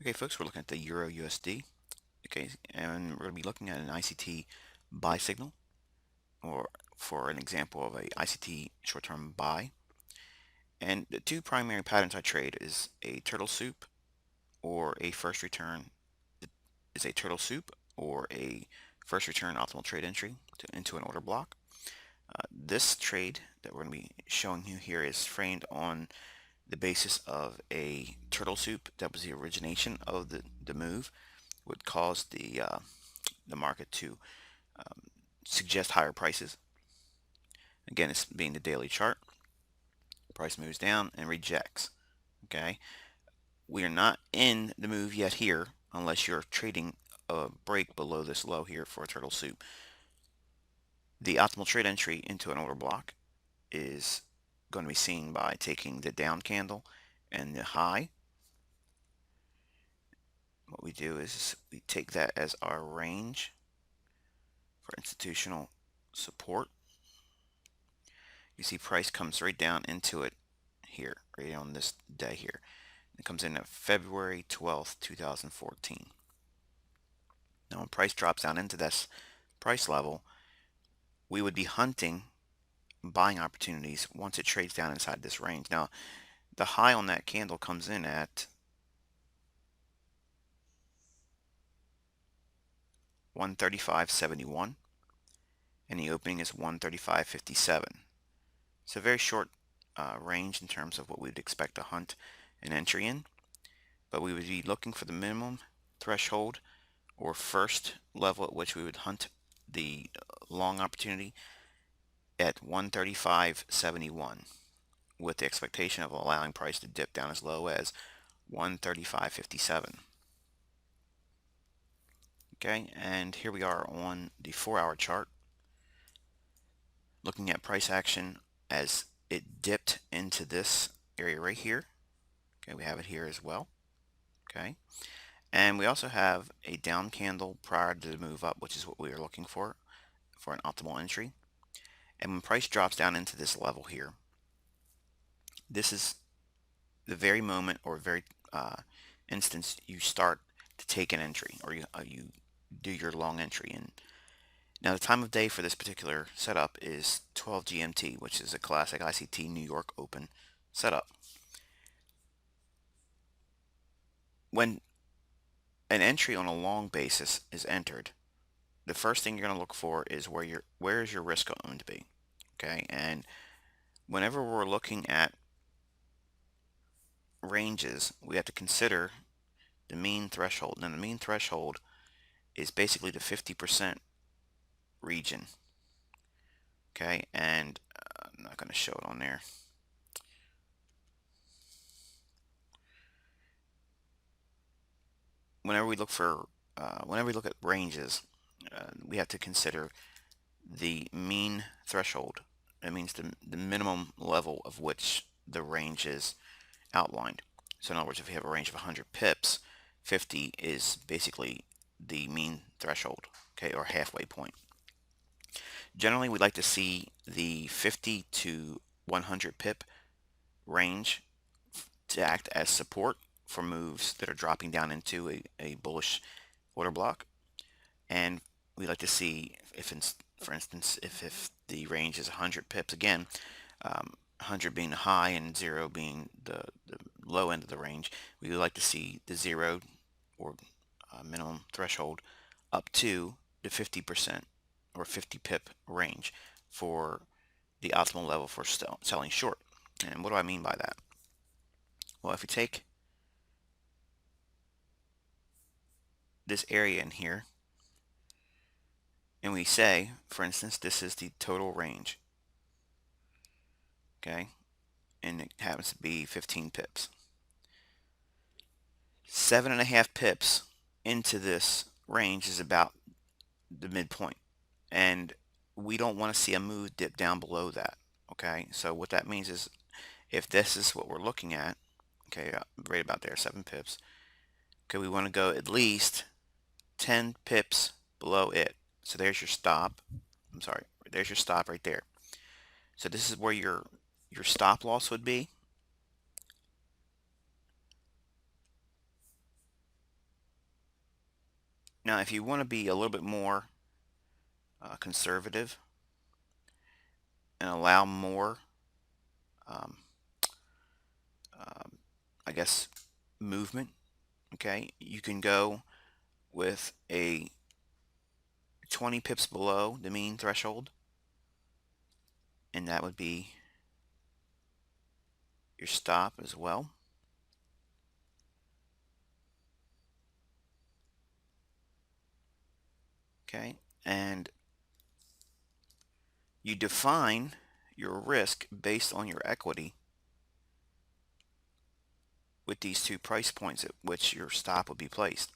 Okay, folks, we're looking at the Euro USD. Okay, and we're going to be looking at an ICT buy signal, or for an example of a ICT short-term buy. And the two primary patterns I trade is a turtle soup or a first return. Is a turtle soup or a first return optimal trade entry into an order block. This trade that we're going to be showing you here is framed on the basis of a turtle soup. That was the origination of the move, would cause the market to suggest higher prices. Again, it's being the daily chart. Price moves down and rejects. Okay, we are not in the move yet here unless you're trading a break below this low here for a turtle soup. The optimal trade entry into an order block is going to be seen by taking the down candle and the high. What we do is we take that as our range for institutional support. You see price comes right down into it here, right on this day here. It comes in at February 12th, 2014. Now when price drops down into this price level, we would be hunting buying opportunities once it trades down inside this range. Now the high on that candle comes in at 135.71 and the opening is 135.57. It's a very short range in terms of what we'd expect to hunt an entry in, but we would be looking for the minimum threshold or first level at which we would hunt the long opportunity at 135.71 with the expectation of allowing price to dip down as low as 135.57. Okay, and here we are on the 4-hour chart looking at price action as it dipped into this area right here. Okay, we have it here as well. Okay, and we also have a down candle prior to the move up, which is what we are looking for an optimal entry. And when price drops down into this level here, this is the very moment or very instance you start to take an entry, or you do your long entry. And now the time of day for this particular setup is 12 GMT, which is a classic ICT New York Open setup. When an entry on a long basis is entered, the first thing you're going to look for is where is your risk going to be. Okay, and whenever we're looking at ranges, we have to consider the mean threshold. Now the mean threshold is basically the 50% region. Okay, and I'm not going to show it on there. Whenever we look at ranges, we have to consider the mean threshold. That means the minimum level of which the range is outlined. So in other words, if we have a range of 100 pips, 50 is basically the mean threshold, okay, or halfway point. Generally, we'd like to see the 50 to 100 pip range to act as support for moves that are dropping down into a bullish order block. And we like to see for instance, if the range is 100 pips, again, 100 being the high and 0 being the low end of the range, we would like to see the 0 or minimum threshold up to the 50% or 50 pip range for the optimal level for selling short. And what do I mean by that? Well, if we take this area in here and we say, for instance, this is the total range, okay, and it happens to be 15 pips. 7.5 pips into this range is about the midpoint, and we don't want to see a move dip down below that. Okay, so what that means is if this is what we're looking at, okay, right about there, 7 pips, okay, we want to go at least 10 pips below it. So there's your stop. I'm sorry, there's your stop right there. So this is where your stop loss would be. Now, if you want to be a little bit more conservative and allow more, um, um, I guess, movement, okay, you can go with a 20 pips below the mean threshold, and that would be your stop as well. Okay, and you define your risk based on your equity with these two price points at which your stop would be placed.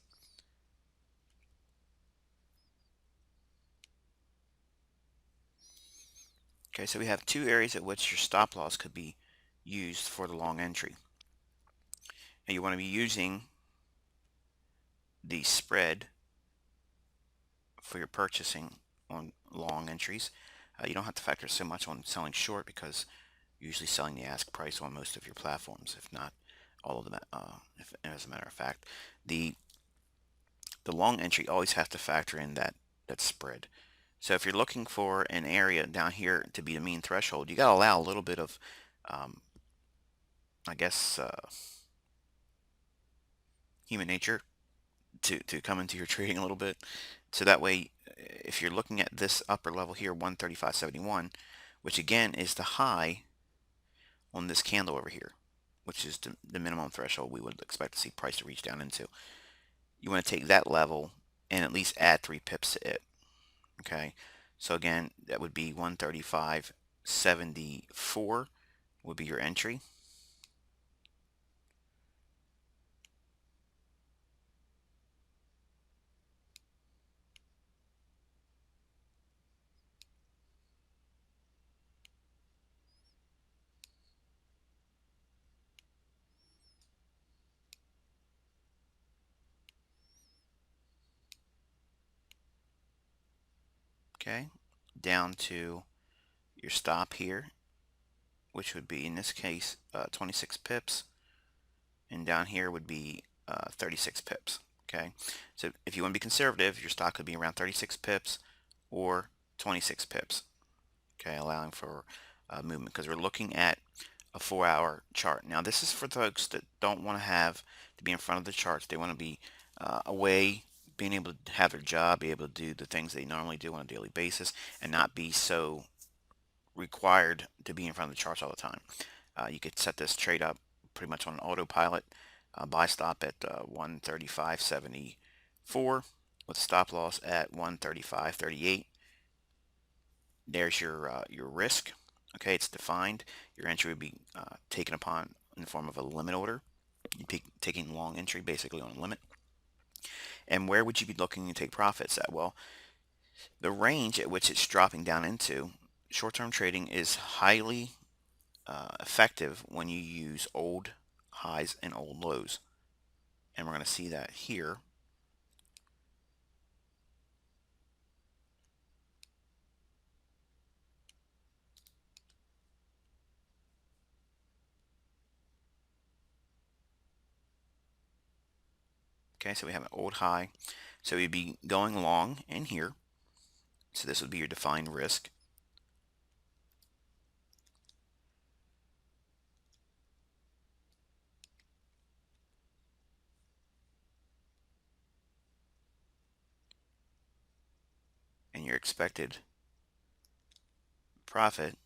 Okay, so we have two areas at which your stop loss could be used for the long entry. And you want to be using the spread for your purchasing on long entries. You don't have to factor so much on selling short because you're usually selling the ask price on most of your platforms, if not all of them. If, as a matter of fact, the the long entry always has to factor in that spread. So if you're looking for an area down here to be a mean threshold, you got to allow a little bit of, um, I guess, human nature to come into your trading a little bit. So that way, if you're looking at this upper level here, 135.71, which again is the high on this candle over here, which is the minimum threshold we would expect to see price to reach down into. You want to take that level and at least add 3 pips to it. Okay, so again, that would be 135.74 would be your entry. Okay, down to your stop here, which would be in this case 26 pips, and down here would be 36 pips. Okay, so if you want to be conservative, your stock could be around 36 pips or 26 pips. Okay, allowing for movement because we're looking at a 4-hour chart. Now, this is for folks that don't want to have to be in front of the charts. They want to be away, being able to have their job, be able to do the things they normally do on a daily basis, and not be so required to be in front of the charts all the time. You could set this trade up pretty much on autopilot. Buy stop at 135.74 with stop loss at 135.38. There's your risk. Okay, it's defined. Your entry would be taken upon in the form of a limit order. You'd be taking long entry basically on a limit. And where would you be looking to take profits at? Well, the range at which it's dropping down into, short-term trading is highly effective when you use old highs and old lows. And we're going to see that here. Okay, so we have an old high. So we'd be going long in here. So this would be your defined risk. And your expected profit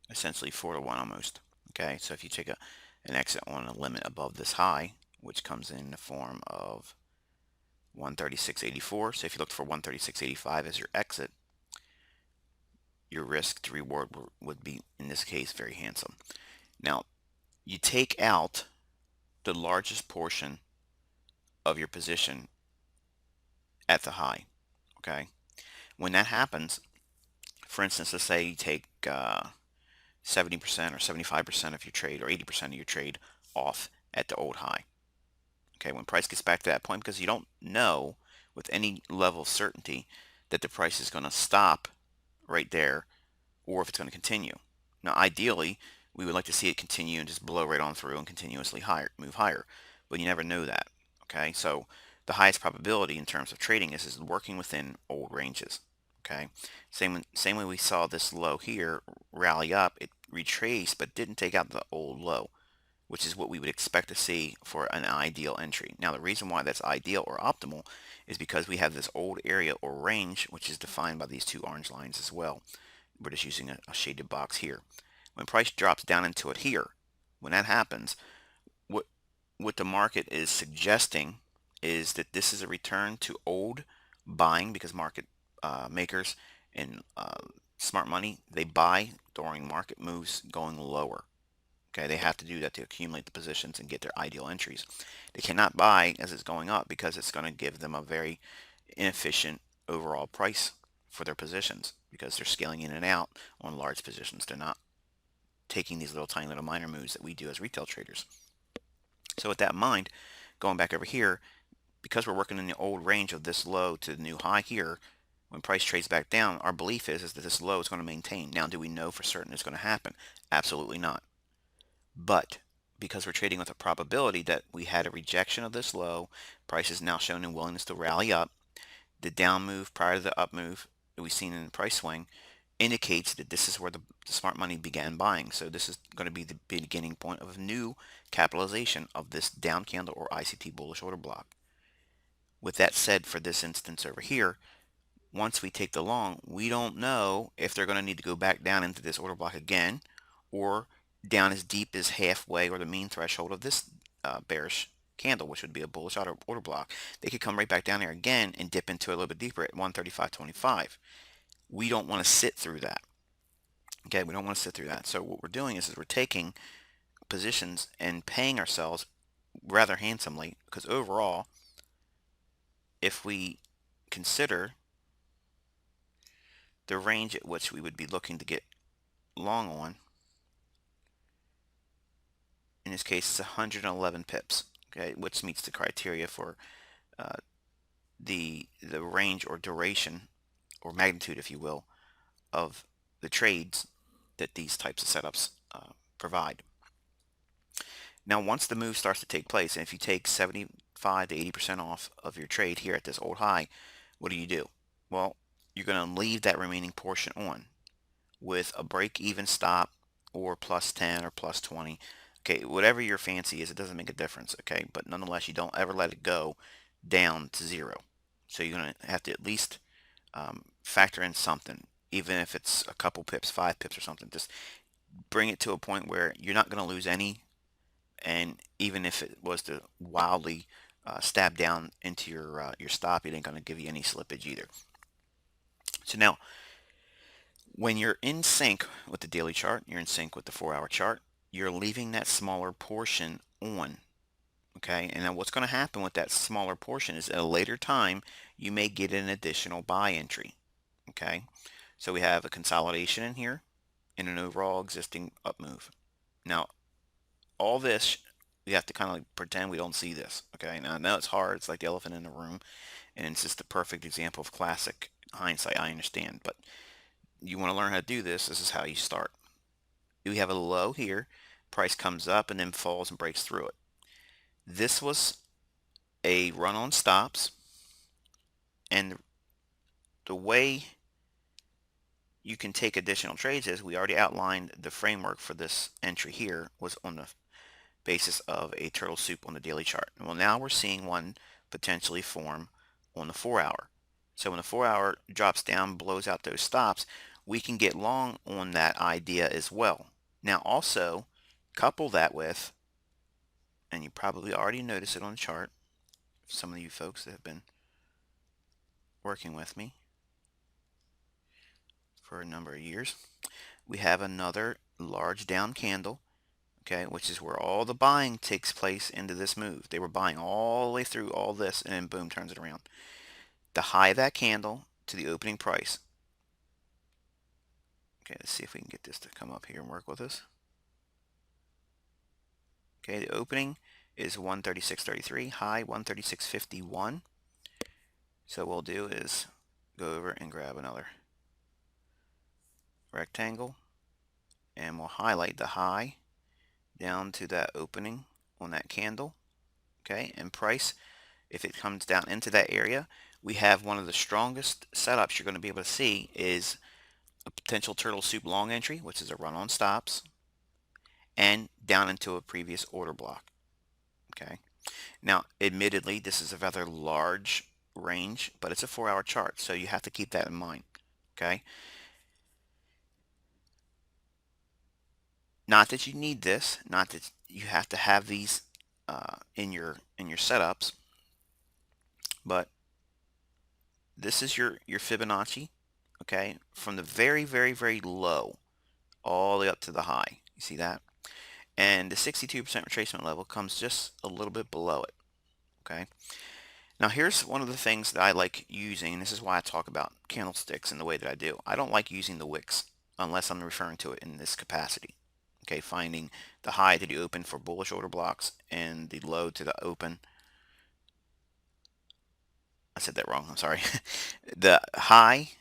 essentially 4 to 1 almost. Okay, so if you take an exit on a limit above this high, which comes in the form of 136.84, so if you look for 136.85 as your exit, your risk to reward would be, in this case, very handsome. Now, you take out the largest portion of your position at the high. Okay, when that happens, for instance, let's say you take 70% or 75% of your trade or 80% of your trade off at the old high. Okay, when price gets back to that point, because you don't know with any level of certainty that the price is going to stop right there or if it's going to continue. Now, ideally, we would like to see it continue and just blow right on through and continuously higher, move higher, but you never know that. Okay, so the highest probability in terms of trading is working within old ranges. Okay, same way we saw this low here rally up, it retraced but didn't take out the old low, which is what we would expect to see for an ideal entry. Now, the reason why that's ideal or optimal is because we have this old area or range, which is defined by these two orange lines as well. We're just using a shaded box here. When price drops down into it here, when that happens, what what the market is suggesting is that this is a return to old buying, because market makers and smart money, they buy during market moves going lower. Okay, they have to do that to accumulate the positions and get their ideal entries. They cannot buy as it's going up because it's going to give them a very inefficient overall price for their positions, because they're scaling in and out on large positions. They're not taking these little tiny little minor moves that we do as retail traders. So with that in mind, going back over here, because we're working in the old range of this low to the new high here, when price trades back down, our belief is that this low is going to maintain. Now, do we know for certain it's going to happen? Absolutely not. But because we're trading with a probability that we had a rejection of this low, price is now showing a willingness to rally up. The down move prior to the up move that we've seen in the price swing indicates that this is where the smart money began buying. So this is going to be the beginning point of a new capitalization of this down candle or ICT bullish order block. With that said, for this instance over here, once we take the long, we don't know if they're going to need to go back down into this order block again, or down as deep as halfway or the mean threshold of this bearish candle, which would be a bullish order block. They could come right back down there again and dip into it a little bit deeper at 135.25. We don't want to sit through that. Okay, we don't want to sit through that. So what we're doing is we're taking positions and paying ourselves rather handsomely, because overall, if we consider the range at which we would be looking to get long on, in this case it's 111 pips, okay, which meets the criteria for uh, the range or duration or magnitude, if you will, of the trades that these types of setups provide. Now, once the move starts to take place, and if you take 75 to 80% off of your trade here at this old high, what do? Well, you're going to leave that remaining portion on with a break-even stop or plus 10 or plus 20. Okay, whatever your fancy is, it doesn't make a difference, okay? But nonetheless, you don't ever let it go down to zero. So you're going to have to at least factor in something, even if it's a couple pips, 5 pips or something. Just bring it to a point where you're not going to lose any, and even if it was to wildly stab down into your stop, it ain't going to give you any slippage either. So now, when you're in sync with the daily chart, you're in sync with the 4-hour chart, you're leaving that smaller portion on. Okay, and then what's going to happen with that smaller portion is at a later time, you may get an additional buy entry. Okay, so we have a consolidation in here and an overall existing up move. Now, all this, we have to kind of like pretend we don't see this. Okay, now I know it's hard, it's like the elephant in the room, and it's just the perfect example of classic hindsight, I understand, but you want to learn how to do this, this is how you start. We have a low here, price comes up and then falls and breaks through it. This was a run on stops, and the way you can take additional trades is, we already outlined the framework for this entry here was on the basis of a turtle soup on the daily chart. Well, now we're seeing one potentially form on the 4-hour. So when the 4-hour drops down, blows out those stops, we can get long on that idea as well. Now also couple that with, and you probably already noticed it on the chart, some of you folks that have been working with me for a number of years, we have another large down candle, okay, which is where all the buying takes place into this move. They were buying all the way through all this, and then boom, turns it around. The high of that candle to the opening price. Okay, let's see if we can get this to come up here and work with us. Okay, the opening is 136.33, high 136.51. So what we'll do is go over and grab another rectangle. and we'll highlight the high down to that opening on that candle. Okay, and price, if it comes down into that area, we have one of the strongest setups you're going to be able to see is a potential turtle soup long entry, which is a run on stops, and down into a previous order block. Okay, now admittedly this is a rather large range, but it's a 4-hour chart, so you have to keep that in mind. Okay, not that you need this, not that you have to have these in your setups, but this is your Fibonacci. Okay, from the very low all the way up to the high. You see that? And the 62% retracement level comes just a little bit below it. Okay. Now here's one of the things that I like using, and this is why I talk about candlesticks in the way that I do. I don't like using the wicks unless I'm referring to it in this capacity. Okay, finding the high to the open for bullish order blocks and the low to the open. I said that wrong, I'm sorry. The high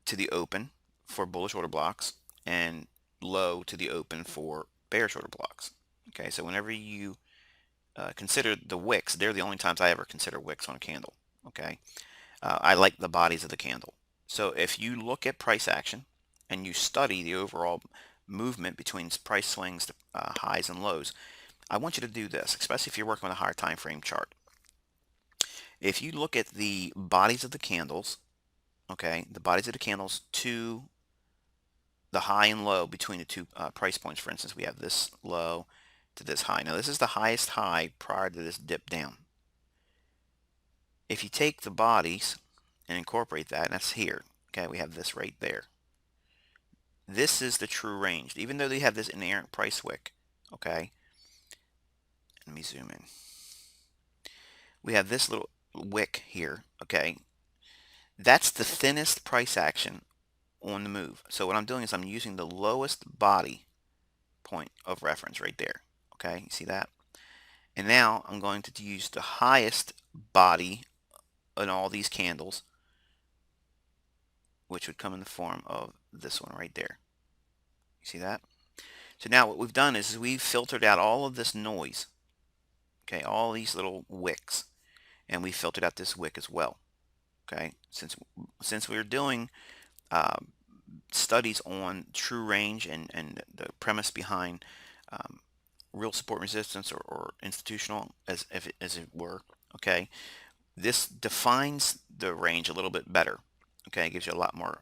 to the open for bullish order blocks and low to the open for bearish order blocks. Okay, so whenever you consider the wicks, they're the only times I ever consider wicks on a candle. Okay, I like the bodies of the candle. So if you look at price action and you study the overall movement between price swings, highs and lows, I want you to do this, especially if you're working with a higher time frame chart. If you look at the bodies of the candles, okay, the bodies of the candles to the high and low between the two price points. For instance, we have this low to this high. Now this is the highest high prior to this dip down. If you take the bodies and incorporate that, and that's here, okay, we have this right there. This is the true range, even though they have this inerrant price wick, okay. Let me zoom in. We have this little wick here, okay. That's the thinnest price action on the move. So what I'm doing is I'm using the lowest body point of reference right there, okay. You see that? And now I'm going to use the highest body in all these candles, which would come in the form of this one right there. You see that? So now what we've done is we've filtered out all of this noise, okay, all these little wicks, and we filtered out this wick as well, okay. Since we're doing um, studies on true range and the premise behind um, real support resistance or institutional as it were, okay, this defines the range a little bit better. Okay, it gives you a lot more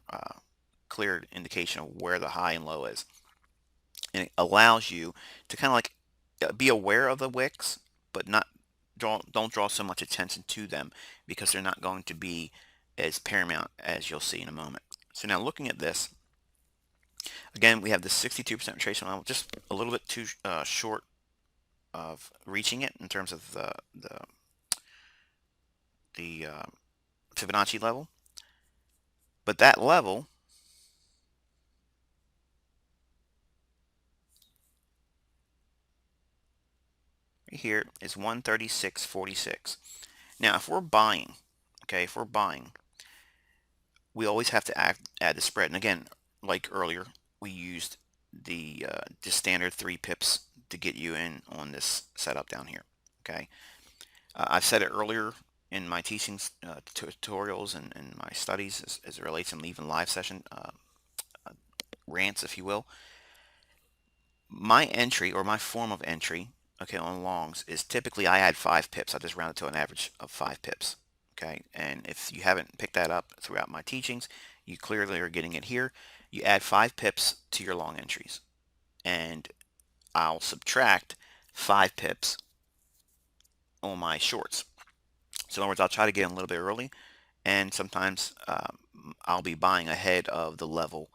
clear indication of where the high and low is, and it allows you to kind of like be aware of the wicks, but not don't draw so much attention to them because they're not going to be as paramount as you'll see in a moment. So now looking at this again, we have the 62% retracement level, just a little bit too short of reaching it in terms of the Fibonacci level. But that level right here is 136.46. Now, if we're buying, okay, if we're buying, we always have to add the spread. And again, like earlier, we used the standard 3 pips to get you in on this setup down here. Okay, I've said it earlier in my teachings, tutorials, and my studies as it relates, and even live session rants, if you will. My entry or my form of entry, okay, on longs is typically I add 5 pips. I just round it to an average of 5 pips. Okay, and if you haven't picked that up throughout my teachings, you clearly are getting it here. You add 5 pips to your long entries, and I'll subtract 5 pips on my shorts. So in other words, I'll try to get in a little bit early, and sometimes I'll be buying ahead of the level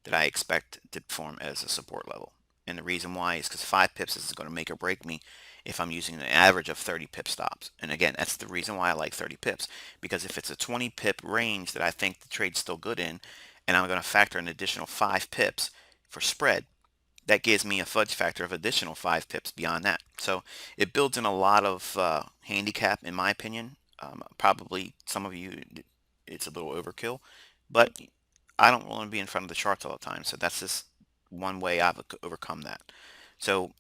that I expect to perform as a support level. And the reason why is because 5 pips is going to make or break me if I'm using an average of 30 pip stops. And again, that's the reason why I like 30 pips, because if it's a 20 pip range that I think the trade's still good in, and I'm going to factor an additional 5 pips for spread, that gives me a fudge factor of additional 5 pips beyond that. So it builds in a lot of handicap, in my opinion. Probably some of you, it's a little overkill, but I don't want to be in front of the charts all the time. So that's just one way I've overcome that. So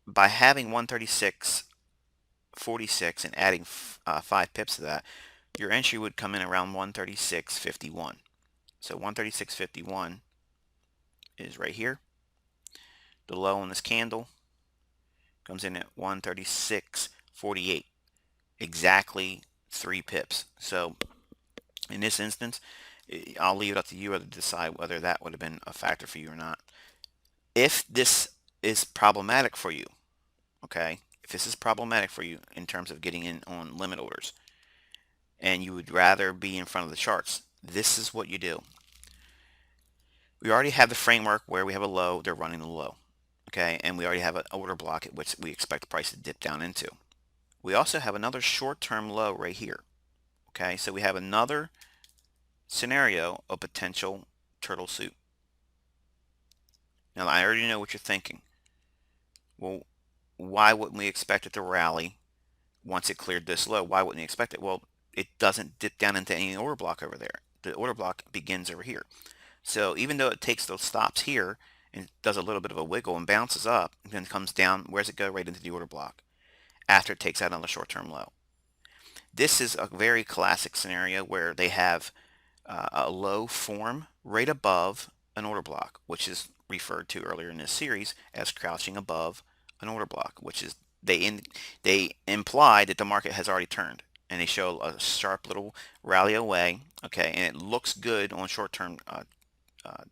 by having 136.46 and adding 5 pips to that, your entry would come in around 136.51. So 136.51 is right here. The low on this candle comes in at 136.48, exactly 3 pips. So in this instance, I'll leave it up to you to decide whether that would have been a factor for you or not. If this is problematic for you, okay, if this is problematic for you in terms of getting in on limit orders and you would rather be in front of the charts, this is what you do. We already have the framework where we have a low, they're running the low, okay, and we already have an order block at which we expect the price to dip down into. We also have another short-term low right here, okay, so we have another scenario of potential turtle soup. Now I already know what you're thinking. Well, why wouldn't we expect it to rally once it cleared this low? Why wouldn't we expect it? Well, it doesn't dip down into any order block over there. The order block begins over here. So even though it takes those stops here and does a little bit of a wiggle and bounces up and then comes down, where does it go? Right into the order block after it takes out on the short-term low. This is a very classic scenario where they have a low form right above an order block, which is referred to earlier in this series as crouching above an order block, which is they imply that the market has already turned, and they show a sharp little rally away, okay, and it looks good on short-term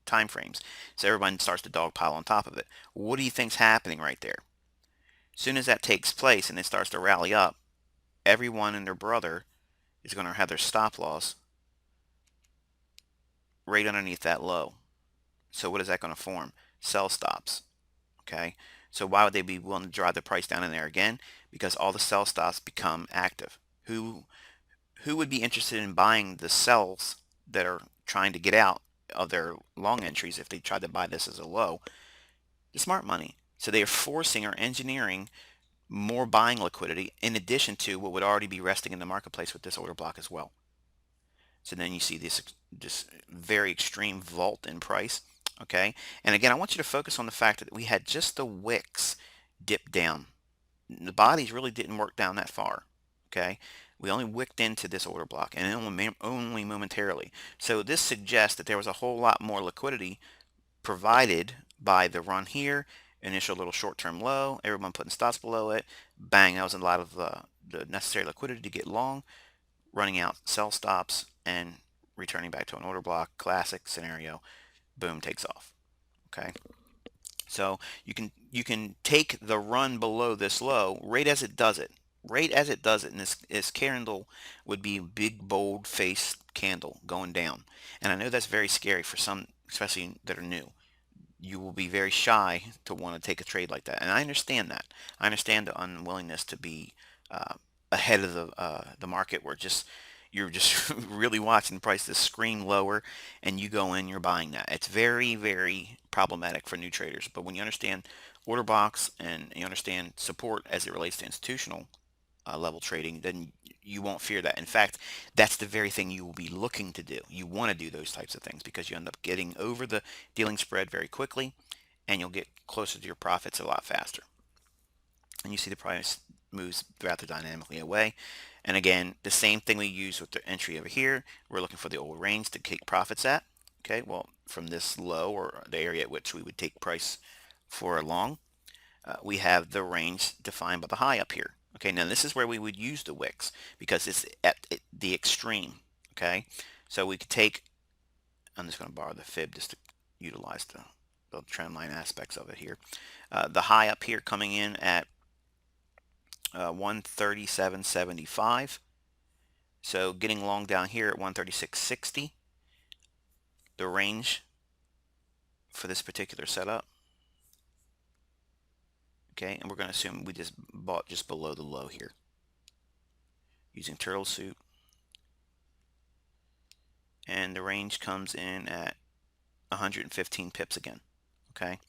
time frames. So everyone starts to dogpile on top of it. What do you think's happening right there? As soon as that takes place and it starts to rally up, everyone and their brother is going to have their stop loss right underneath that low. So what is that going to form? Sell stops. Okay. So why would they be willing to drive the price down in there again? Because all the sell stops become active. Who would be interested in buying the sells that are trying to get out of their long entries if they tried to buy this as a low? The smart money. So they are forcing or engineering more buying liquidity in addition to what would already be resting in the marketplace with this order block as well. So then you see this very extreme vault in price. Okay. And again, I want you to focus on the fact that we had just the wicks dip down. The bodies really didn't work down that far. Okay. We only wicked into this order block and only momentarily. So this suggests that there was a whole lot more liquidity provided by the run here, initial little short-term low, everyone putting stops below it, bang, that was a lot of the necessary liquidity to get long, running out sell stops, and returning back to an order block, classic scenario, boom, takes off. Okay, so you can take the run below this low right as it does it. Right as it does it, and this candle would be big, bold face candle going down. And I know that's very scary for some, especially that are new. You will be very shy to want to take a trade like that. And I understand that. I understand the unwillingness to be uh, ahead of the market where just you're just really watching the price to scream lower and you go in, you're buying that. It's very, very problematic for new traders. But when you understand order box and you understand support as it relates to institutional level trading, then you won't fear that. In fact, that's the very thing you will be looking to do. You want to do those types of things because you end up getting over the dealing spread very quickly and you'll get closer to your profits a lot faster. And you see the price moves rather dynamically away. And again, the same thing we use with the entry over here. We're looking for the old range to take profits at. Okay, well, from this low or the area at which we would take price for a long, we have the range defined by the high up here. Okay, now this is where we would use the wicks because it's at the extreme. Okay, so we could take, I'm just going to borrow the fib just to utilize the trend line aspects of it here. The high up here coming in at 137.75. So getting long down here at 136.60. The range for this particular setup. Okay, and we're going to assume we just bought just below the low here using turtle soup. And the range comes in at 115 pips again. Okay,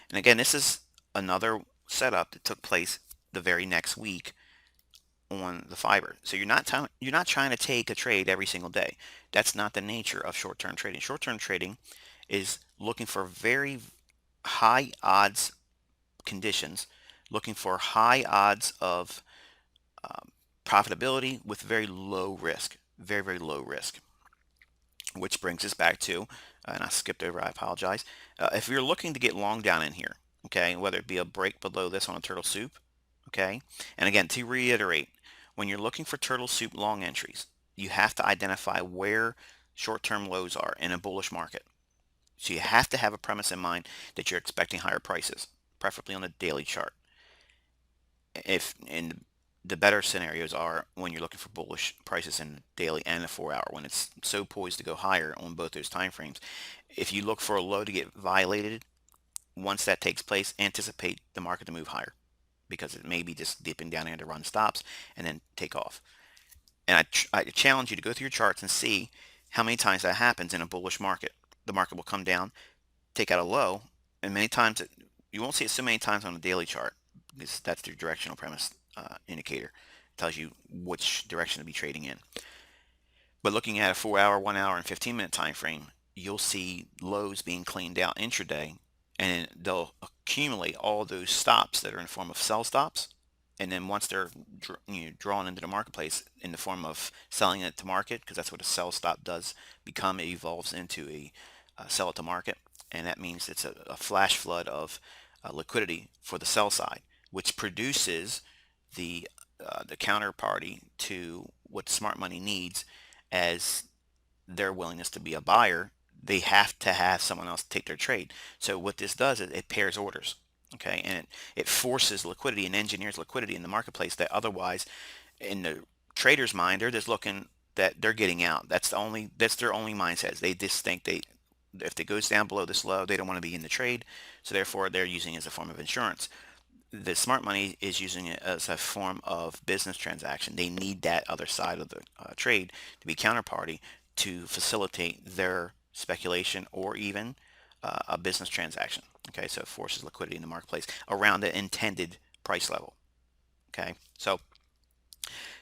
and again, this is another setup that took place the very next week on the fiber. So you're not trying to take a trade every single day. That's not the nature of short-term trading. Short-term trading is looking for very high odds conditions, looking for high odds of um, profitability with very low risk, very, very low risk. Which brings us back to, and I skipped over, I apologize. If you're looking to get long down in here, okay, whether it be a break below this on a turtle soup, okay, and again, to reiterate, when you're looking for turtle soup long entries, you have to identify where short-term lows are in a bullish market. So you have to have a premise in mind that you're expecting higher prices, preferably on a daily chart. If and the better scenarios are when you're looking for bullish prices in the daily and the 4 hour, when it's so poised to go higher on both those time frames. If you look for a low to get violated, once that takes place, anticipate the market to move higher because it may be just dipping down here to run stops and then take off. And I challenge you to go through your charts and see how many times that happens in a bullish market. The market will come down, take out a low, and many times you won't see it so many times on a daily chart because that's the directional premise indicator. It tells you which direction to be trading in. But looking at a 4 hour, 1 hour, and 15-minute time frame, you'll see lows being cleaned out intraday, and they'll accumulate all those stops that are in the form of sell stops. And then once they're drawn into the marketplace in the form of selling it to market, because that's what a sell stop does become, it evolves into a sell it to market, and that means it's a flash flood of liquidity for the sell side, which produces the counterparty to what smart money needs as their willingness to be a buyer. They have to have someone else take their trade. So what this does is it pairs orders, okay, and it forces liquidity and engineers liquidity in the marketplace that otherwise, in the trader's mind, they're just looking that they're getting out. That's their only mindset. They just think if it goes down below this low, they don't want to be in the trade, so therefore they're using it as a form of insurance. The smart money is using it as a form of business transaction. They need that other side of the trade to be counterparty to facilitate their speculation or even a business transaction. Okay, so it forces liquidity in the marketplace around the intended price level. Okay, so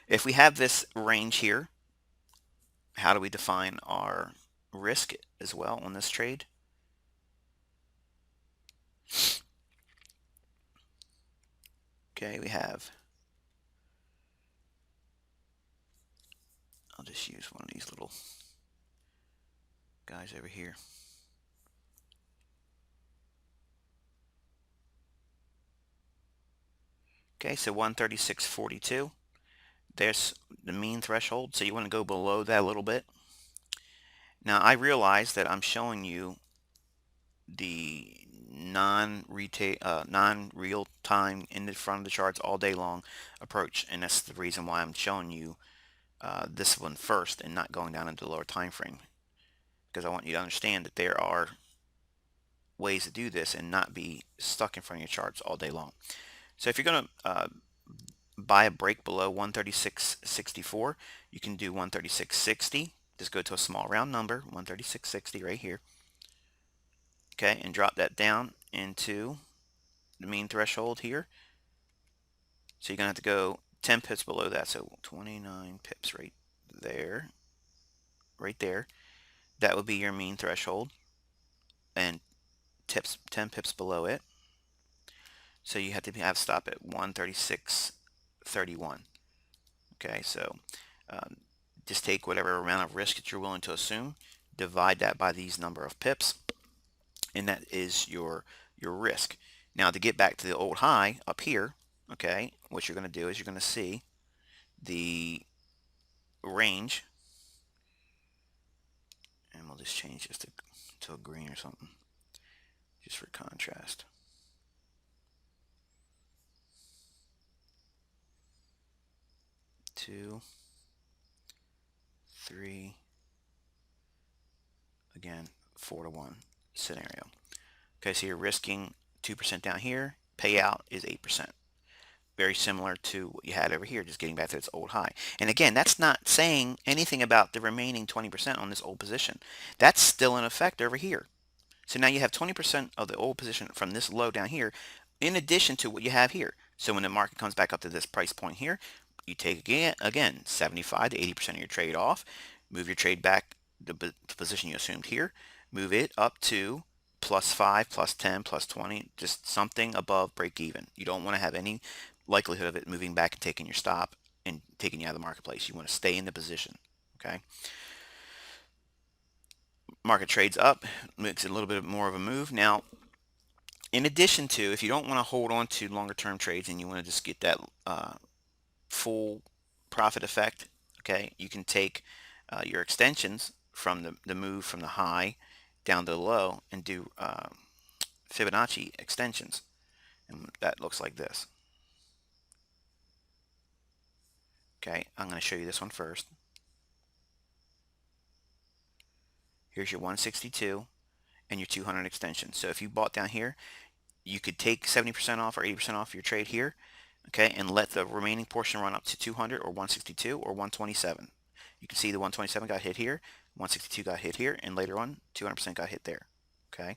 if we have this range here, how do we define our risk as well on this trade? Okay, we have, I'll just use one of these little guys over here. Okay, so 136.42. There's the mean threshold, so you want to go below that a little bit. Now I realize that I'm showing you the non-real time in the front of the charts all day long approach, and that's the reason why I'm showing you this one first and not going down into the lower time frame, because I want you to understand that there are ways to do this and not be stuck in front of your charts all day long. So if you're going to buy a break below 136.64, you can do 136.60. Just go to a small round number, 136.60 right here. Okay, and drop that down into the mean threshold here. So you're going to have to go 10 pips below that. So 29 pips right there. Right there. That would be your mean threshold. And 10 pips below it. So you have to have stop at 136.31. Okay, so um, just take whatever amount of risk that you're willing to assume, divide that by these number of pips, and that is your risk. Now to get back to the old high up here, okay, what you're going to do is you're going to see the range, and we'll just change this to a green or something, just for contrast. Two, three, again, 4-to-1 scenario. Okay, so you're risking 2% down here. Payout is 8%. Very similar to what you had over here, just getting back to its old high. And again, that's not saying anything about the remaining 20% on this old position. That's still in effect over here. So now you have 20% of the old position from this low down here, in addition to what you have here. So when the market comes back up to this price point here, you take again 75 to 80% of your trade off, move your trade back the position you assumed here, move it up to plus 5, plus 10, plus 20, just something above break even. You don't want to have any likelihood of it moving back and taking your stop and taking you out of the marketplace. You want to stay in the position. Okay. Market trades up, makes it a little bit more of a move. Now, in addition to, if you don't want to hold on to longer term trades and you want to just get that full profit effect, okay, you can take your extensions from the move from the high down to the low and do Fibonacci extensions. And that looks like this. Okay, I'm going to show you this one first. Here's your 162 and your 200 extension. So if you bought down here, you could take 70% off or 80% off your trade here, okay, and let the remaining portion run up to 200 or 162 or 127. You can see the 127 got hit here, 162 got hit here, and later on 200% got hit there. Okay.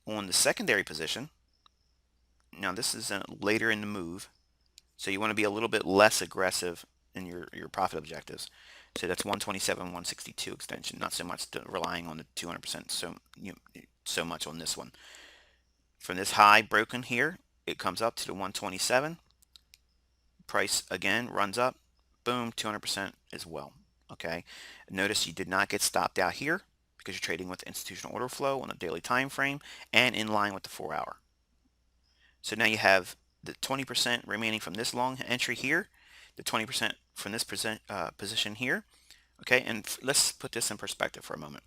On the secondary position, now this is later in the move, so you want to be a little bit less aggressive in your profit objectives. So that's 127, 162 extension, not so much relying on the 200% so much on this one. From this high broken here, it comes up to the 127. Price again runs up, boom, 200% as well. Okay, notice you did not get stopped out here because you're trading with institutional order flow on a daily time frame and in line with the 4-hour. So now you have the 20% remaining from this long entry here, the 20% from this position here. Okay, and let's put this in perspective for a moment.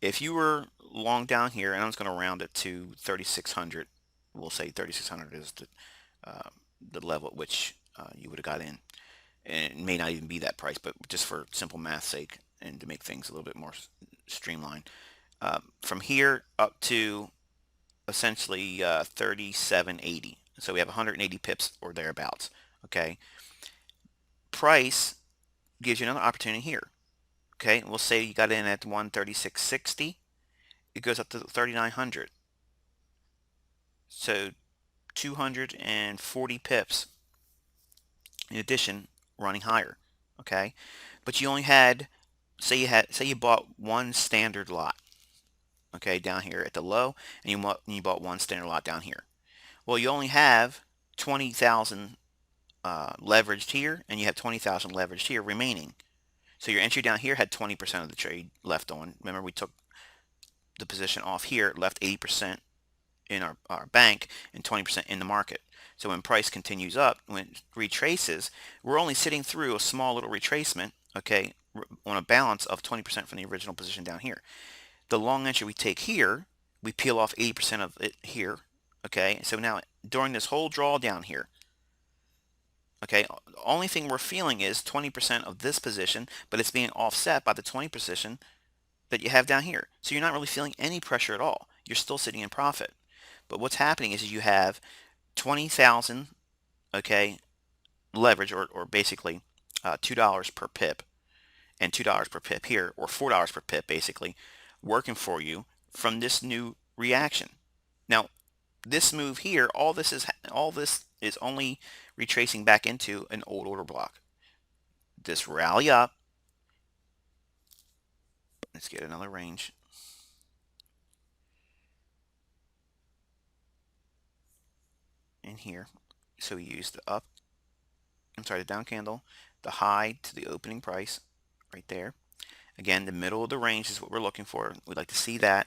If you were long down here, and I'm just going to round it to 3,600, we'll say 3,600 is the level at which you would have got in. And it may not even be that price, but just for simple math sake and to make things a little bit more streamlined. From here up to essentially 37.80. So we have 180 pips or thereabouts. Okay. Price gives you another opportunity here. Okay. We'll say you got in at 136.60. It goes up to 3,900. So 240 pips in addition running higher. Okay. But you only had, say you bought one standard lot. Okay, down here at the low, and you bought one standard lot down here. Well, you only have 20,000 leveraged here, and you have 20,000 leveraged here remaining. So your entry down here had 20% of the trade left on. Remember, we took the position off here, left 80% in our bank and 20% in the market. So when price continues up, when it retraces, we're only sitting through a small little retracement, okay, on a balance of 20% from the original position down here. The long entry we take here, we peel off 80% of it here, okay? So now during this whole drawdown here, okay, the only thing we're feeling is 20% of this position, but it's being offset by the 20% that you have down here. So you're not really feeling any pressure at all. You're still sitting in profit. But what's happening is you have 20,000, okay, leverage or basically $2 per pip and $2 per pip here, or $4 per pip basically, working for you from this new reaction. Now, this move here, all this is only retracing back into an old order block. This rally up. Let's get another range. In here. So we use the down candle, the high to the opening price right there. Again, the middle of the range is what we're looking for. We'd like to see that.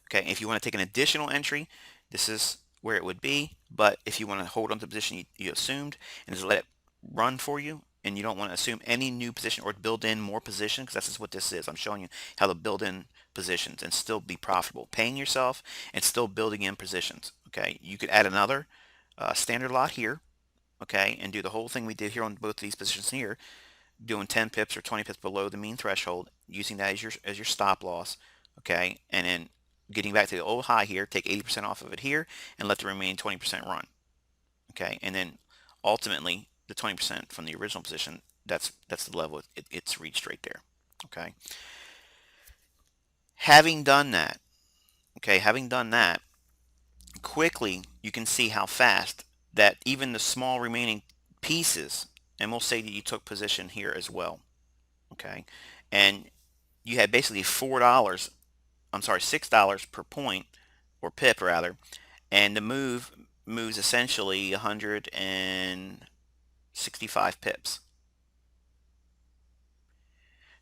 Okay, if you want to take an additional entry, this is where it would be. But if you want to hold on to the position you assumed and just let it run for you, and you don't want to assume any new position or build in more position, because that's what this is. I'm showing you how to build in positions and still be profitable, paying yourself and still building in positions. Okay, you could add another standard lot here, okay, and do the whole thing we did here on both of these positions here, doing 10 pips or 20 pips below the mean threshold, using that as your stop loss, okay, and then getting back to the old high here, take 80% off of it here, and let the remaining 20% run, okay, and then ultimately the 20% from the original position, that's the level it's reached right there, okay. Having done that, quickly you can see how fast that even the small remaining pieces, and we'll say that you took position here as well, okay, and you had basically $4 I'm sorry, $6 per point, or pip rather, and the move moves essentially 165 pips.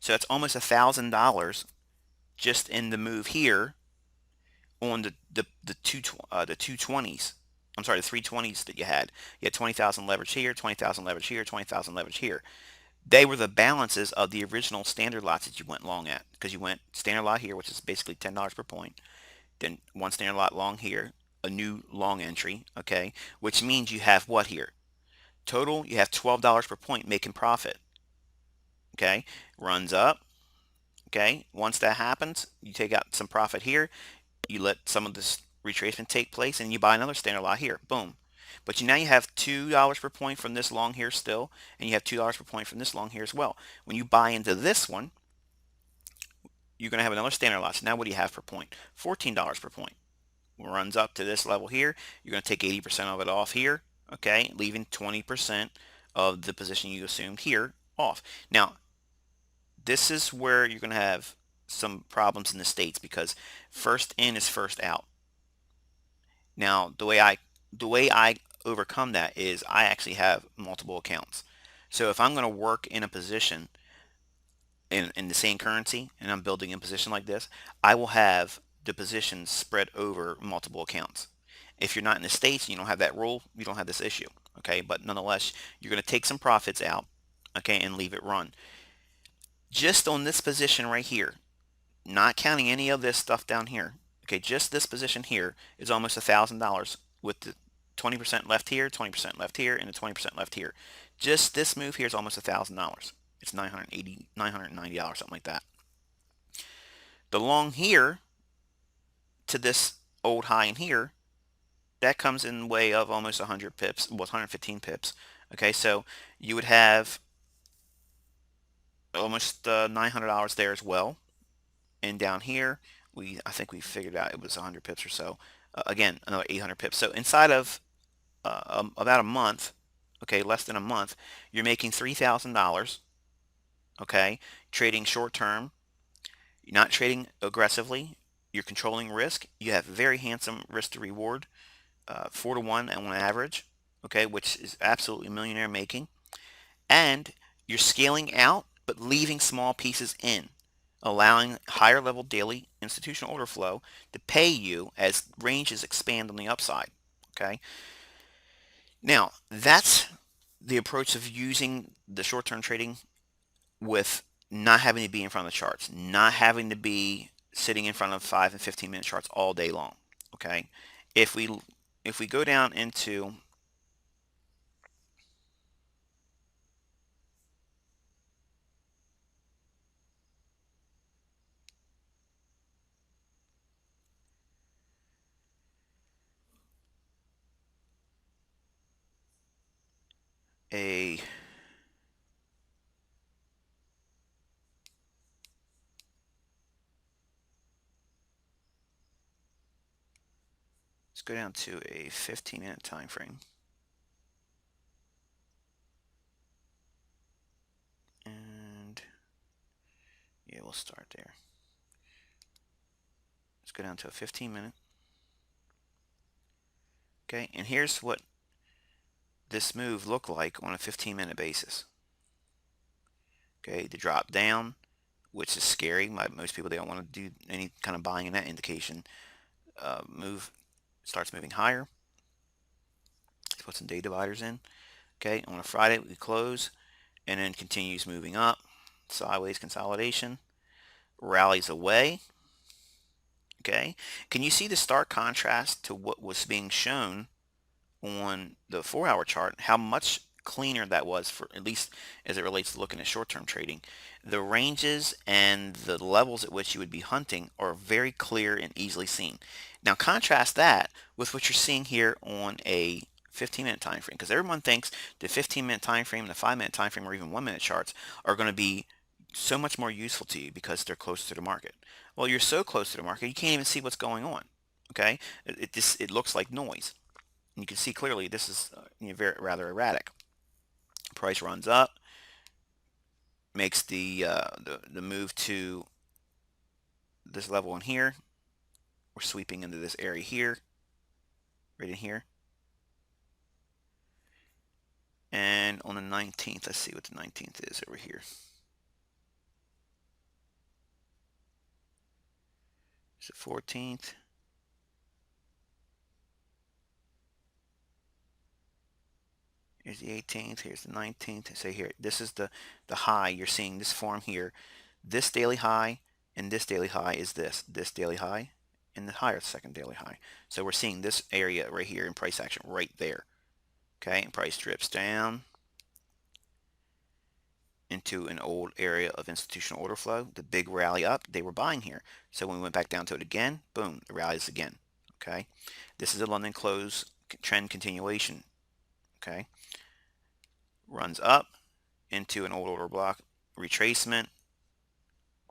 So that's almost $1,000 just in the move here on the 220s. I'm sorry, the 320s that you had. You had 20,000 leverage here, 20,000 leverage here, 20,000 leverage here. They were the balances of the original standard lots that you went long at, because you went standard lot here, which is basically $10 per point, then one standard lot long here, a new long entry, okay, which means you have what here? Total, you have $12 per point making profit, okay, runs up, okay. Once that happens, you take out some profit here, you let some of this retracement take place, and you buy another standard lot here, boom. But now you have $2 per point from this long here still, and you have $2 per point from this long here as well. When you buy into this one, you're going to have another standard lot. So now what do you have per point? $14 per point. Runs up to this level here. You're going to take 80% of it off here, okay, leaving 20% of the position you assumed here off. Now, this is where you're going to have some problems in the States, because first in is first out. Now, the way I overcome that is I actually have multiple accounts. So if I'm going to work in a position in the same currency, and I'm building a position like this, I will have the positions spread over multiple accounts. If you're not in the States and you don't have that rule, you don't have this issue. Okay, but nonetheless, you're going to take some profits out, okay, and leave it run. Just on this position right here, not counting any of this stuff down here. Okay, just this position here is almost $1,000 with the 20% left here, 20% left here, and the 20% left here. Just this move here is almost $1,000. It's $990, something like that. The long here to this old high in here, that comes in way of almost 100 pips, well, 115 pips. Okay, so you would have almost $900 there as well. And down here, I think we figured out it was 100 pips or so. Again, another 800 pips. So inside of about a month, okay, less than a month, you're making $3,000, okay, trading short term. You're not trading aggressively. You're controlling risk. You have very handsome risk to reward, 4 to 1 on average, okay, which is absolutely millionaire making. And you're scaling out, but leaving small pieces in, allowing higher level daily institutional order flow to pay you as ranges expand on the upside. Okay. Now, that's the approach of using the short term trading with not having to be in front of the charts, not having to be sitting in front of 5 and 15-minute charts all day long. Okay. If we go down into a let's go down to a 15-minute time frame. And yeah, we'll start there. Let's go down to a 15-minute. Okay, and here's what this move looked like on a 15-minute basis. Okay, the drop down, which is scary. Most people, they don't want to do any kind of buying in that indication. Move starts moving higher. Let's put some day dividers in. Okay, on a Friday we close, and then continues moving up. Sideways consolidation, rallies away. Okay, can you see the stark contrast to what was being shown on the 4-hour chart, how much cleaner that was, for at least as it relates to looking at short-term trading? The ranges and the levels at which you would be hunting are very clear and easily seen. Now contrast that with what you're seeing here on a 15-minute time frame, because everyone thinks the 15-minute time frame, the 5-minute time frame, or even 1-minute charts are going to be so much more useful to you because they're close to the market. Well, you're so close to the market, you can't even see what's going on. Okay, it looks like noise. You can see clearly this is very rather erratic. Price runs up, makes the move to this level in here. We're sweeping into this area here, right in here. And on the 19th, let's see what the 19th is over here. It's the 14th. Here's the 18th. Here's the 19th. Say here, this is the high. You're seeing this form here. This daily high and this daily high is this daily high and the higher second daily high. So we're seeing this area right here in price action right there. Okay, and price drips down into an old area of institutional order flow. The big rally up, they were buying here. So when we went back down to it again, boom, it rallies again. Okay, this is a London close trend continuation. Okay, runs up into an old order block, retracement,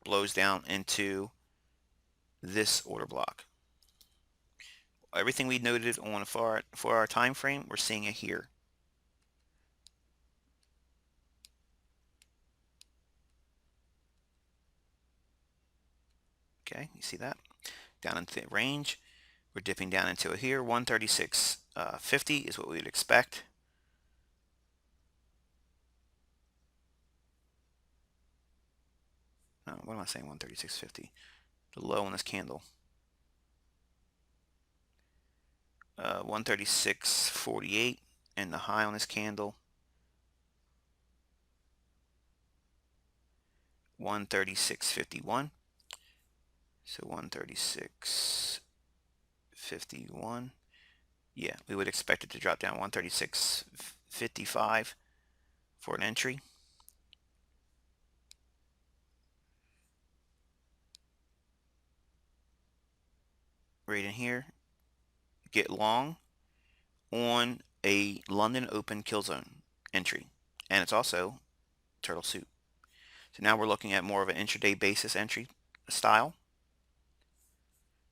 blows down into this order block. Everything we noted on a 4-hour time frame, we're seeing it here. Okay, you see that? Down into the range. We're dipping down into it here. 136.50 is what we would expect. What am I saying? 136.50. The low on this candle. 136.48, and the high on this candle 136.51. So 136.51. Yeah, we would expect it to drop down 136.55 for an entry. Right in here, get long on a London Open kill zone entry, and it's also turtle soup. So now we're looking at more of an intraday basis entry style.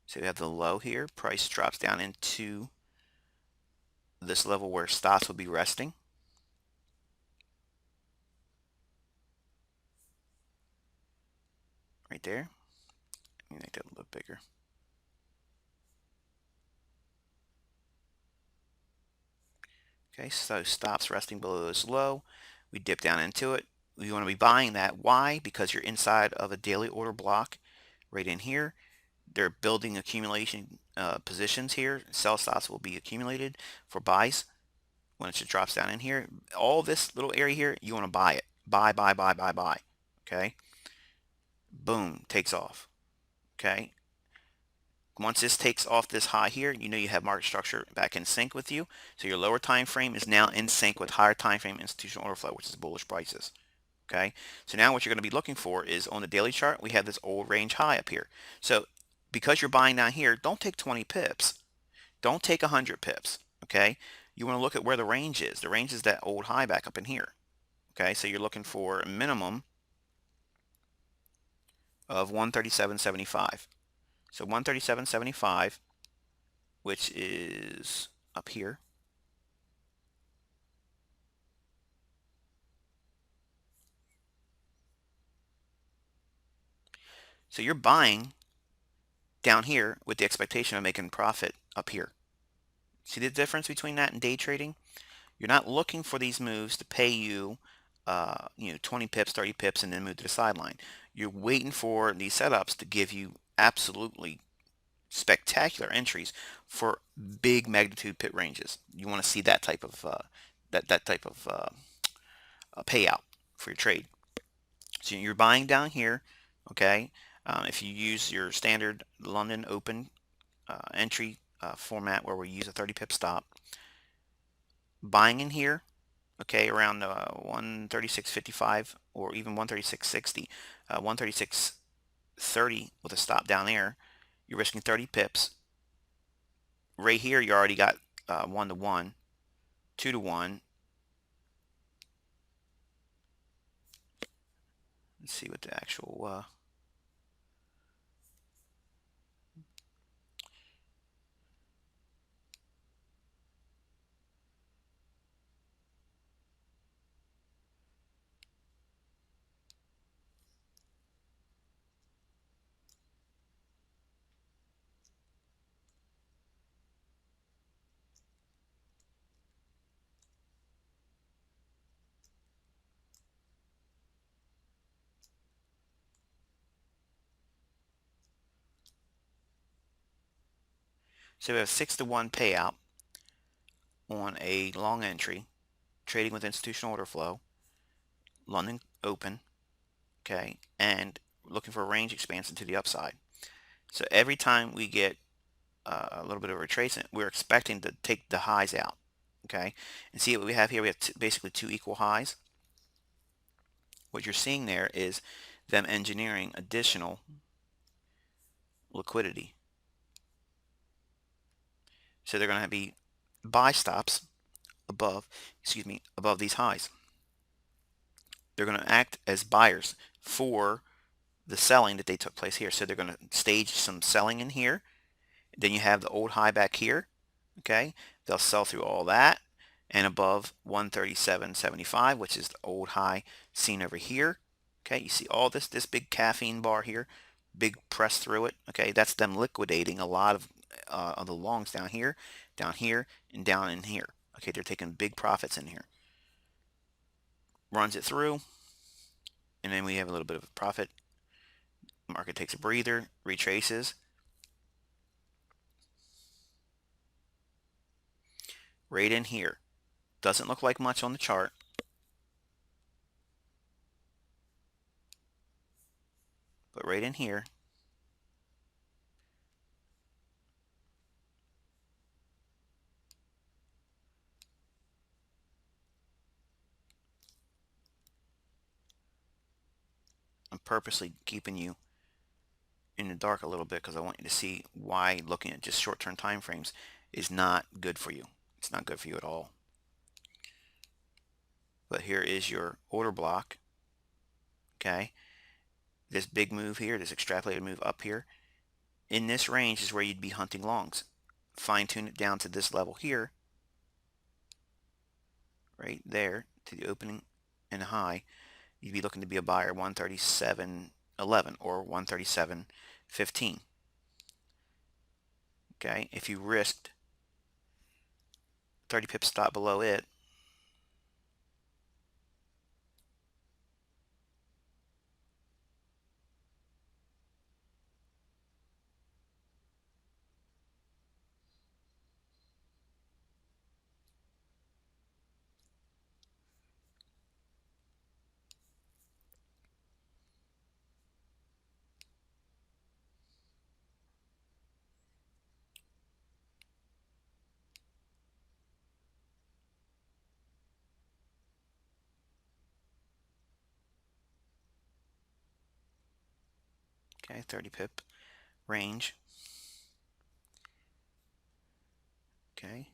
So we have the low here, price drops down into this level where stops will be resting. Right there. Let me make that a little bit bigger. Okay, so stops resting below this low. We dip down into it. We want to be buying that. Why? Because you're inside of a daily order block right in here. They're building accumulation positions here. Sell stops will be accumulated for buys when it just drops down in here. All this little area here, you want to buy it. Buy, buy, buy, buy, buy. Okay. Boom, takes off. Okay. Once this takes off this high here, you know you have market structure back in sync with you. So your lower time frame is now in sync with higher time frame institutional order flow, which is bullish prices. Okay. So now what you're going to be looking for is on the daily chart, we have this old range high up here. So because you're buying down here, don't take 20 pips. Don't take 100 pips. Okay. You want to look at where the range is. The range is that old high back up in here. Okay. So you're looking for a minimum of 137.75. So 137.75, which is up here. So you're buying down here with the expectation of making profit up here. See the difference between that and day trading? You're not looking for these moves to pay you, 20 pips, 30 pips, and then move to the sideline. You're waiting for these setups to give you absolutely spectacular entries for big magnitude pit ranges. You want to see that type of payout for your trade. So you're buying down here, okay? If you use your standard London Open entry format where we use a 30 pip stop, buying in here, okay, around 136.55 or even 136.60, 136.30 with a stop down there, you're risking 30 pips. Right here, you already got 1 to 1, 2 to 1. Let's see what the actual So we have 6-to-1 payout on a long entry, trading with institutional order flow, London open, okay, and looking for a range expansion to the upside. So every time we get a little bit of a retracement, we're expecting to take the highs out, okay? And see what we have here? We have basically two equal highs. What you're seeing there is them engineering additional liquidity. So they're going to be buy stops above, above these highs. They're going to act as buyers for the selling that they took place here. So they're going to stage some selling in here. Then you have the old high back here. Okay, they'll sell through all that and above 137.75, which is the old high seen over here. Okay, you see all this big caffeine bar here, big press through it. Okay, that's them liquidating a lot of the longs down here, and down in here. Okay, they're taking big profits in here. Runs it through, and then we have a little bit of a profit. Market takes a breather, retraces. Right in here. Doesn't look like much on the chart. But right in here, I'm purposely keeping you in the dark a little bit because I want you to see why looking at just short-term time frames is not good for you. It's not good for you at all. But here is your order block. Okay, this big move here, this extrapolated move up here, in this range is where you'd be hunting longs. Fine tune it down to this level here, right there to the opening and high. You'd be looking to be a buyer 137.11 or 137.15. Okay, if you risked 30 pips stop below it, okay, 30 pip range, okay,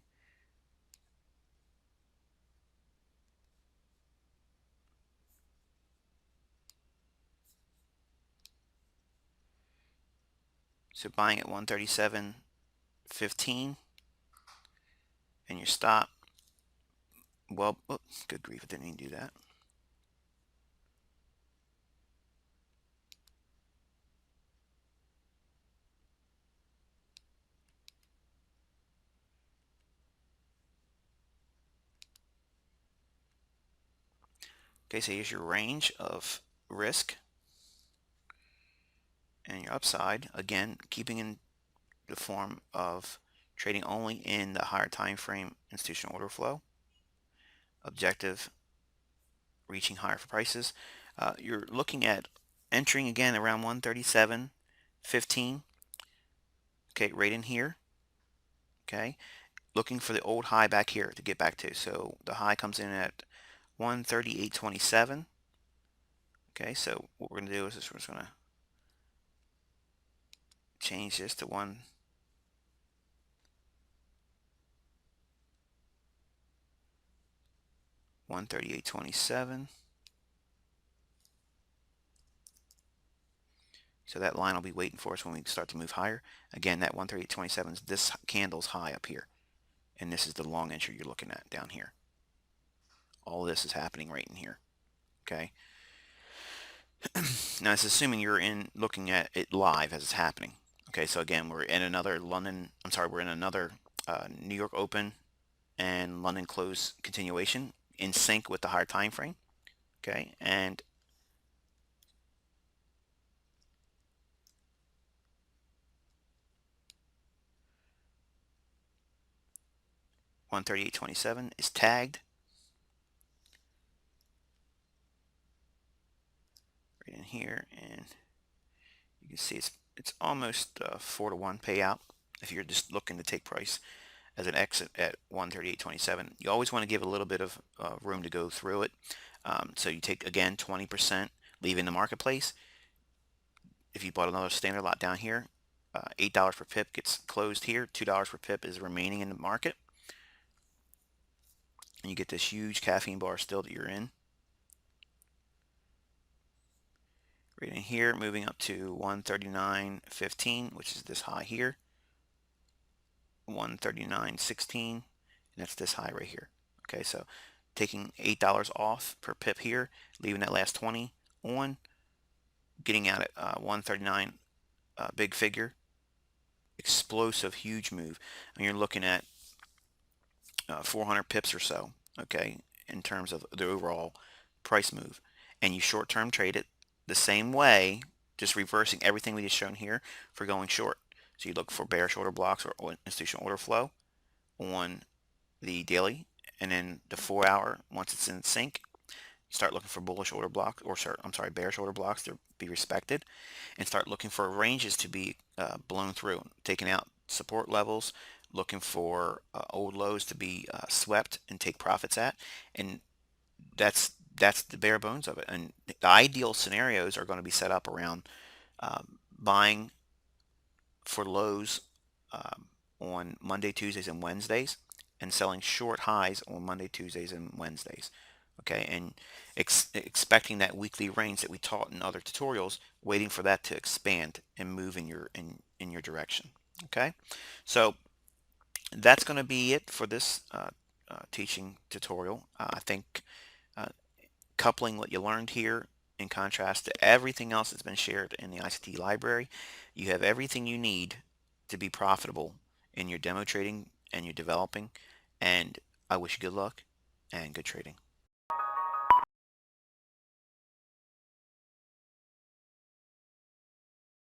so buying at 137.15 and your stop, well, oh, good grief, it didn't even do that. Okay, so here's your range of risk and your upside, again, keeping in the form of trading only in the higher time frame institutional order flow, objective reaching higher for prices. You're looking at entering again around 137.15, okay, right in here, okay, looking for the old high back here to get back to. So the high comes in at 138.27. Okay, so what we're going to do is we're just going to change this to 138.27. So that line will be waiting for us when we start to move higher. Again, that 138.27 is this candle's high up here. And this is the long entry you're looking at down here. All this is happening right in here. Okay. Now it's assuming you're in looking at it live as it's happening. Okay, so again, we're in another we're in another New York open and London close continuation in sync with the higher time frame. Okay, and 138.27 is tagged right in here, and you can see it's almost 4-to-1 payout if you're just looking to take price as an exit at 138.27. You always want to give a little bit of room to go through it. So you take again 20% leaving the marketplace. If you bought another standard lot down here, $8 per pip gets closed here. $2 per pip is remaining in the market, and you get this huge caffeine bar still that you're in. Right in here, moving up to 139.15, which is this high here. 139.16, and that's this high right here. Okay, so taking $8 off per pip here, leaving that last 20 on, getting out at 139, big figure, explosive, huge move. And you're looking at 400 pips or so, okay, in terms of the overall price move. And you short-term trade it the same way, just reversing everything we just shown here for going short. So you look for bearish order blocks or institutional order flow on the daily, and then the 4 hour, once it's in sync, start looking for bullish order blocks, or sorry, I'm sorry, bearish order blocks to be respected, and start looking for ranges to be blown through, taking out support levels, looking for old lows to be swept and take profits at, and that's the bare bones of it. And the ideal scenarios are going to be set up around buying for lows on Monday, Tuesdays, and Wednesdays, and selling short highs on Monday, Tuesdays, and Wednesdays. Okay, and expecting that weekly range that we taught in other tutorials, waiting for that to expand and move in your direction. Okay, so that's going to be it for this teaching tutorial. I think uh, coupling what you learned here in contrast to everything else that's been shared in the ICT library, you have everything you need to be profitable in your demo trading and your developing. And I wish you good luck and good trading.